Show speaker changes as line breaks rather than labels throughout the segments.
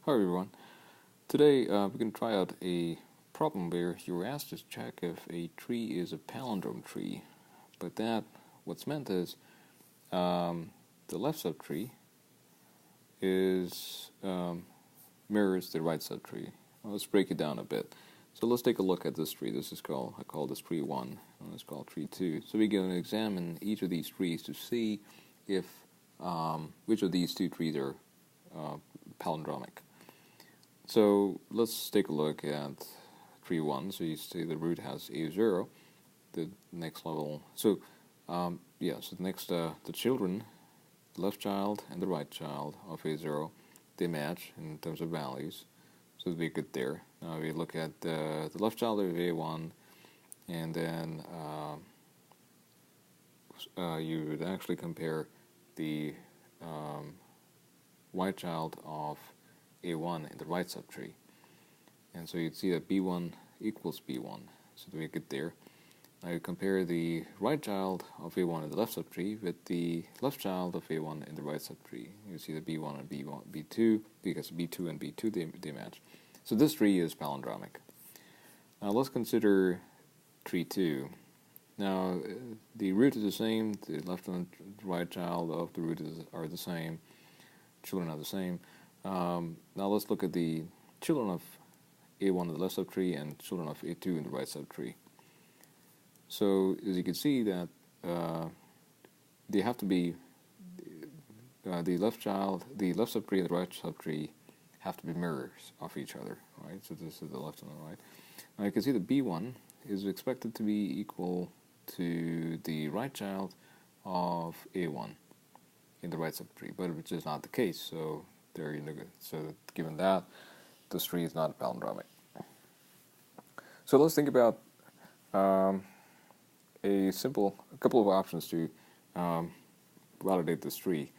Hi everyone. Today we're going to try out a problem where you're asked to check if a tree is a palindrome tree. But what's meant is the left subtree is mirrors the right subtree. Well, let's break it down a bit. So let's take a look at this tree. I call this tree 1, and it's called tree 2. So we're going to examine each of these trees to see if which of these two trees are palindromic. So let's take a look at tree 1. So you see the root has a0. The next level. So the children, the left child and the right child of a0, they match in terms of values. So we're good there. Now we look at the left child of a1, and then you would actually compare the right child of a1 in the right subtree. And so you'd see that b1 equals b1. So we get there. Now you compare the right child of a1 in the left subtree with the left child of a1 in the right subtree. You see that b1 and b2, because b2 and b2 they match. So this tree is palindromic. Now let's consider tree 2. Now the root is the same, the left and right child of the root are the same, children are the same. Now let's look at the children of a1 in the left subtree and children of a2 in the right subtree. So as you can see that they have to be the left subtree and the right subtree have to be mirrors of each other, right? So this is the left and the right. Now you can see that b1 is expected to be equal to the right child of a1 in the right subtree, but which is not the case. So given that, this tree is not palindromic. So let's think about a couple of options to validate this tree.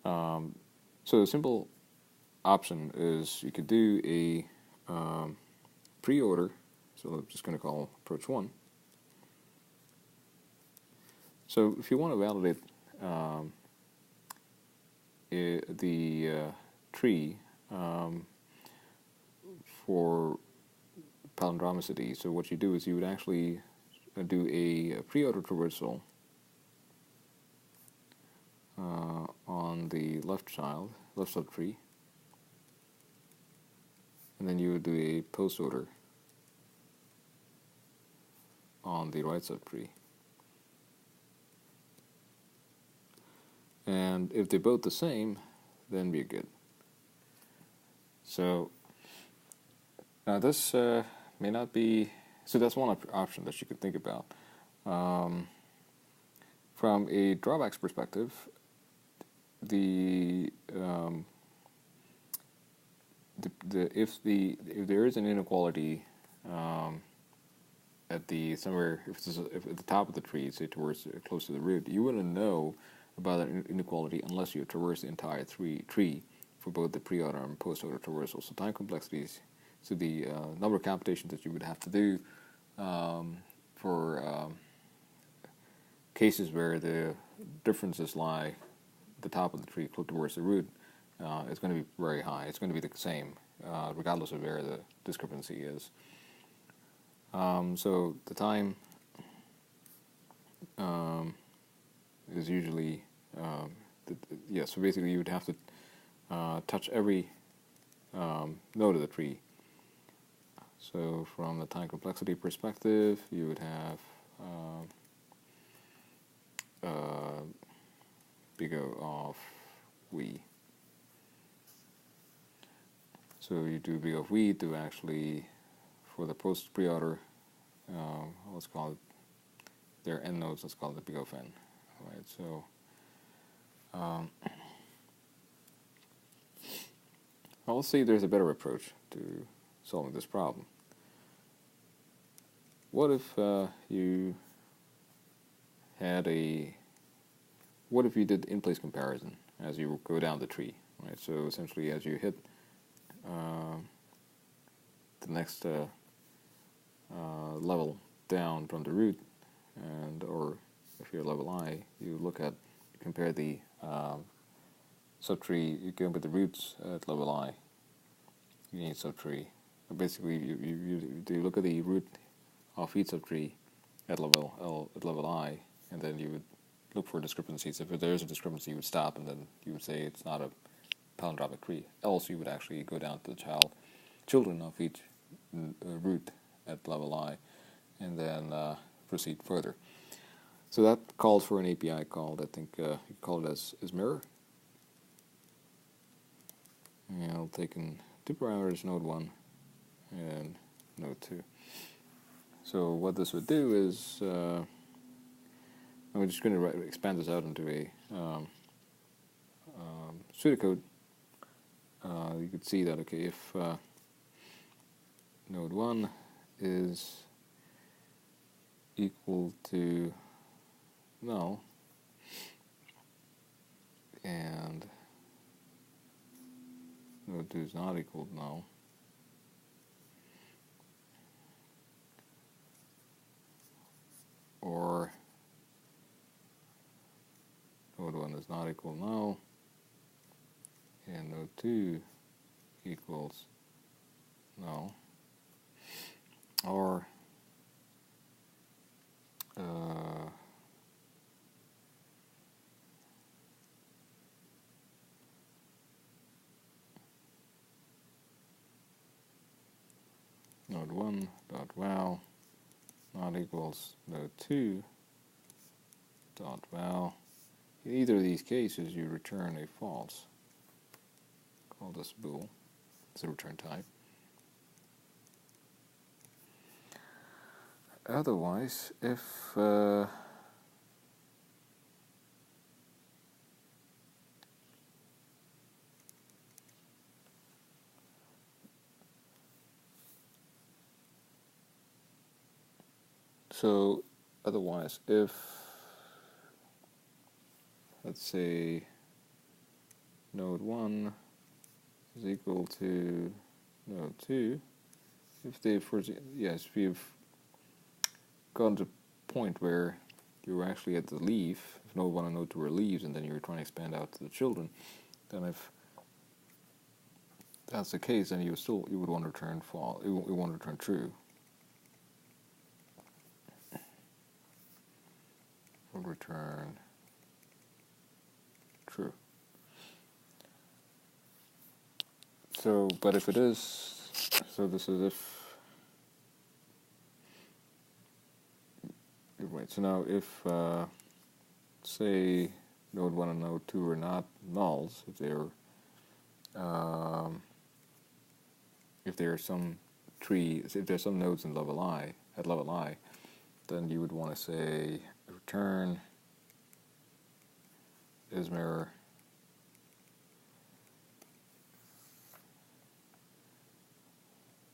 So a simple option is you could do a pre-order. So I'm just going to call approach 1. So if you want to validate the tree for palindromicity, so what you do is you would actually do a pre-order traversal on the left subtree, and then you would do a post-order on the right subtree. And if they're both the same, then we're good. So now this may not be. So that's one option that you could think about. From a drawbacks perspective, if there is an inequality at the top of the tree, say towards close to the root, you wouldn't know about that inequality unless you traverse the entire tree for both the pre-order and post-order traversal. So time complexities. So the number of computations that you would have to do for cases where the differences lie at the top of the tree close towards the root is going to be very high. It's going to be the same regardless of where the discrepancy is. So the time is usually so basically you would have to touch every node of the tree. So from the time complexity perspective, you would have big O of V. So you do big O of V to actually, for the pre-order, let's call it, there are n nodes, let's call it the big O of n. Right, so well, let's see there's a better approach to solving this problem. What if you did in-place comparison as you go down the tree, right? So essentially as you hit the next level down from the root, or if you're level I, you compare the subtree, you compare the roots at level I unique subtree. Basically, you look at the root of each subtree at level I, and then you would look for discrepancies. If there is a discrepancy, you would stop, and then you would say it's not a palindromic tree. Else, you would actually go down to the children of each root at level I, and then proceed further. So that calls for an API call. I think you call it as mirror. And I'll take in two parameters, node 1 and node 2. So what this would do is, I'm just going to expand this out into a pseudocode. You could see that, okay, if node 1 is equal to null, and node 2 is not equal to null, or node 1 is not equal to null, and node 2 equals null, or node 1 dot val not equals node 2 dot val. In either of these cases, you return a false. Call this bool. It's a return type. Otherwise, if if let's say node 1 is equal to node 2, if you've gotten to a point where you were actually at the leaf, if node 1 and node 2 were leaves, and then you were trying to expand out to the children, then if that's the case, then you would want to return false. You want to return true. Would return true. So, but if it is, so this is if, right, so now if, say, node 1 and node 2 are not nulls, if there are some trees, if there's some nodes in level I, then you would want to say return is mirror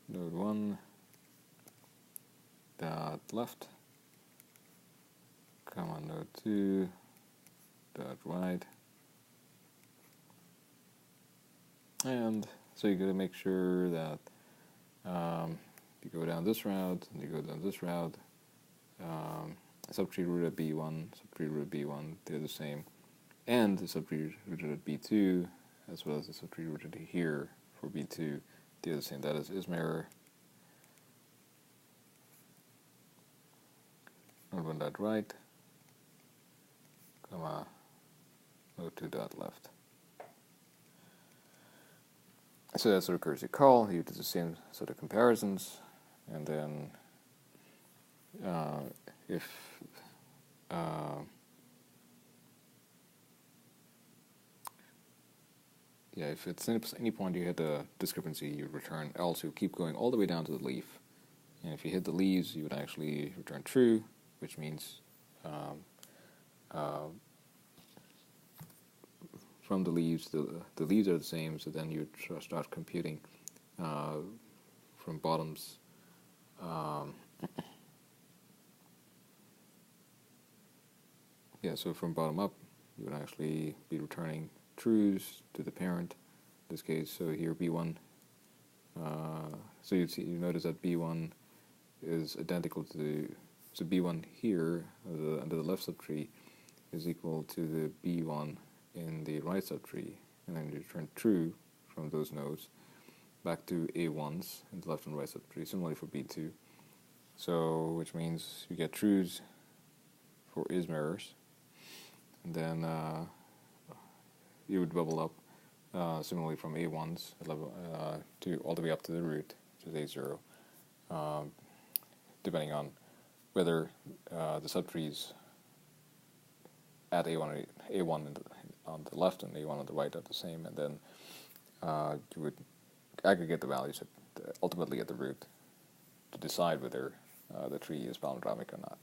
node 1 dot left, comma node 2 dot right, and so you got to make sure that you go down this route and you go down this route. Subtree root at B1, subtree root at B1, they're the same, and the subtree root at B2, as well as the subtree root at here for B2, they're the same. That is mirror node 1 dot right, comma node 2 dot left. So that's a recursive call. You do the same sort of comparisons, and then if it's any point you hit a discrepancy, you return else. You keep going all the way down to the leaf, and if you hit the leaves, you would actually return true, which means from the leaves, the leaves are the same. So then you would start computing from bottoms. So from bottom up, you would actually be returning trues to the parent, in this case. So here B1, so you notice that B1 is identical to so B1 here, under the left subtree, is equal to the B1 in the right subtree, and then you return true from those nodes. back to A1s in the left and right subtree, similarly for B2. So, which means you get truths for is mirrors, and then you would bubble up similarly from A1s to all the way up to the root, which is A0, depending on whether the subtrees at A1 on the left and A1 on the right are the same, and then you would aggregate the values ultimately at the root to decide whether the tree is palindromic or not.